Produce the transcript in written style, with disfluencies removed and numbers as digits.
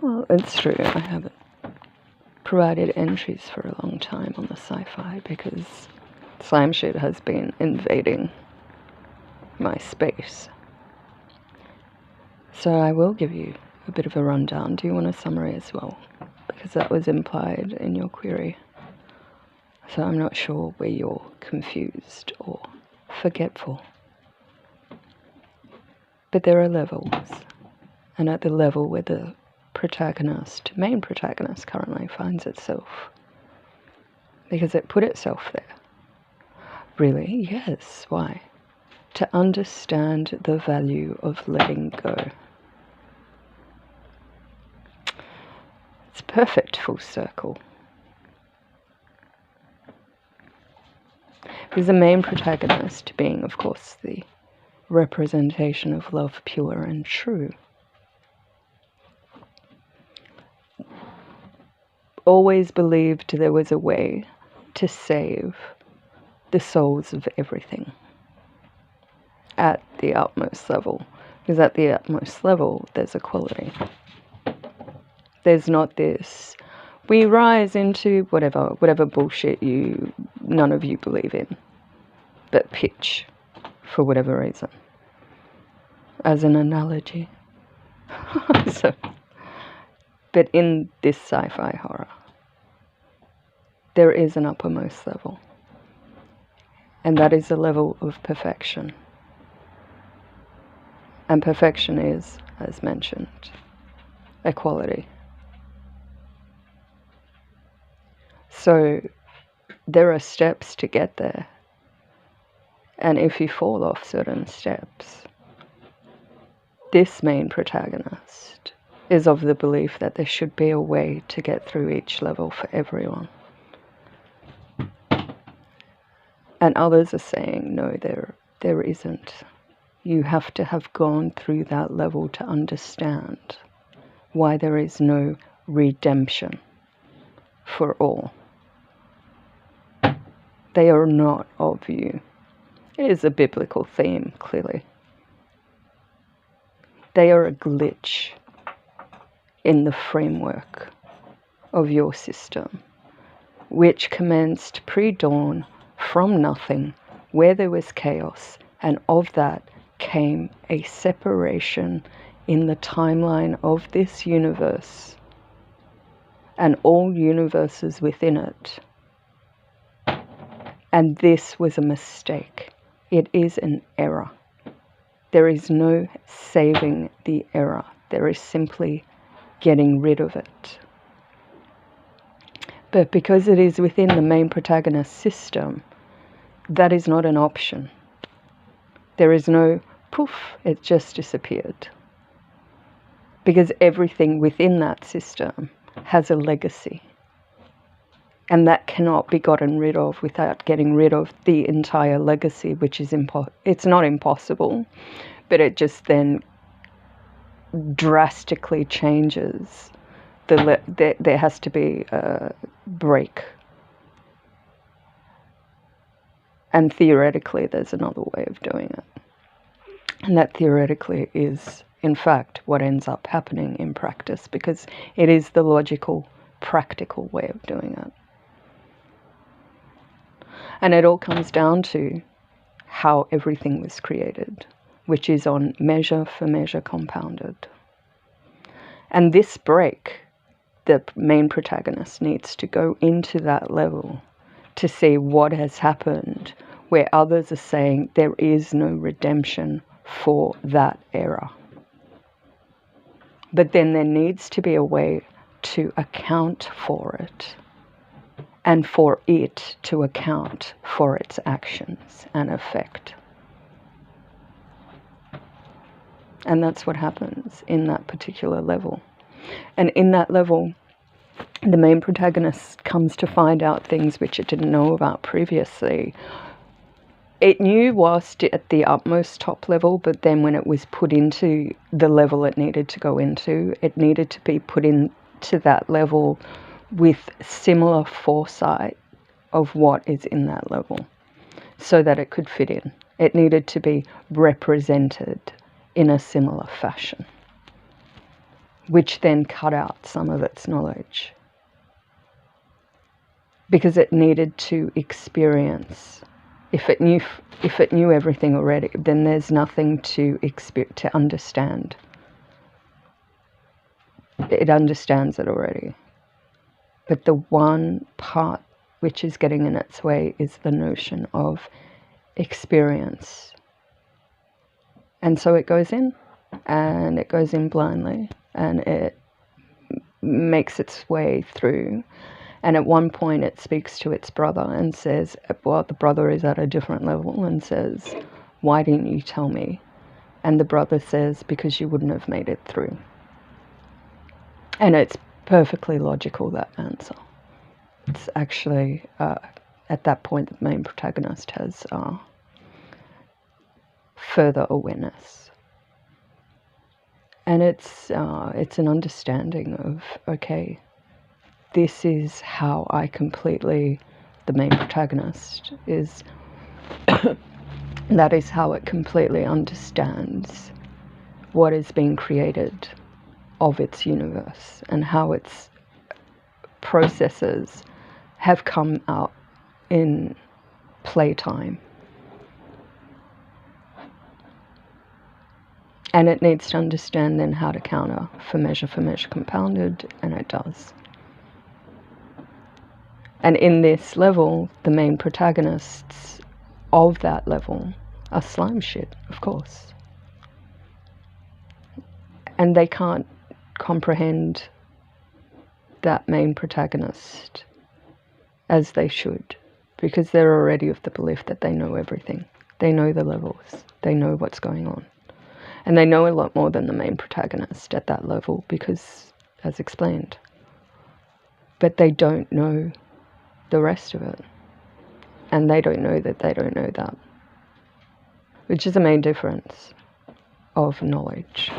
Well, it's true. I haven't provided entries for a long time on the sci-fi because slime shit has been invading my space. So I will give you a bit of a rundown. Do you want a summary as well? Because that was implied in your query. So I'm not sure where you're confused or forgetful. But there are levels. And at the level where the main protagonist currently finds itself, because it put itself there. Really? Yes. Why? To understand the value of letting go. It's perfect full circle. Because the main protagonist being, of course, the representation of love pure and true, always believed there was a way to save the souls of everything at the utmost level. Because at the utmost level, there's equality. There's not this, we rise into whatever bullshit none of you believe in, but pitch for whatever reason. As an analogy. But in this sci-fi horror, there is an uppermost level. And that is the level of perfection. And perfection is, as mentioned, equality. So there are steps to get there. And if you fall off certain steps, this main protagonist is of the belief that there should be a way to get through each level for everyone. And others are saying, no, there isn't. You have to have gone through that level to understand why there is no redemption for all. They are not of you. It is a biblical theme, clearly. They are a glitch in the framework of your system, which commenced pre-dawn from nothing, where there was chaos, and of that came a separation in the timeline of this universe and all universes within it. And this was a mistake. It is an error. There is no saving the error. There is simply getting rid of it. But because it is within the main protagonist system, that is not an option. There is no poof, it just disappeared. Because everything within that system has a legacy. And that cannot be gotten rid of without getting rid of the entire legacy, which is it's not impossible, but it just then drastically changes. There has to be a break. And theoretically, there's another way of doing it. And that theoretically is, in fact, what ends up happening in practice, because it is the logical, practical way of doing it. And it all comes down to how everything was created, which is on measure for measure compounded. And this break, the main protagonist needs to go into that level to see what has happened, where others are saying there is no redemption for that error. But then there needs to be a way to account for it, and for it to account for its actions and effect. And that's what happens in that particular level. And in that level, the main protagonist comes to find out things which it didn't know about previously. It knew whilst at the utmost top level, but then when it was put into the level it needed to go into, it needed to be put into that level with similar foresight of what is in that level so that it could fit in. It needed to be represented in a similar fashion. which then cut out some of its knowledge because it needed to experience. If it knew everything already, then there's nothing to understand. It understands it already. But the one part which is getting in its way is the notion of experience. And so it goes in, and it goes in blindly, and it makes its way through. And at one point it speaks to its brother and says, well, the brother is at a different level and says, why didn't you tell me? And the brother says, because you wouldn't have made it through. And it's perfectly logical, that answer. It's actually, at that point, the main protagonist has further awareness. And it's an understanding of, okay, this is how I completely, the main protagonist is, that is how it completely understands what is being created of its universe and how its processes have come out in playtime. And it needs to understand then how to counter for measure compounded, and it does. And in this level, the main protagonists of that level are slime shit, of course. And they can't comprehend that main protagonist as they should, because they're already of the belief that they know everything. They know the levels. They know what's going on. And they know a lot more than the main protagonist at that level because, as explained, but they don't know the rest of it. And they don't know that they don't know that, which is the main difference of knowledge.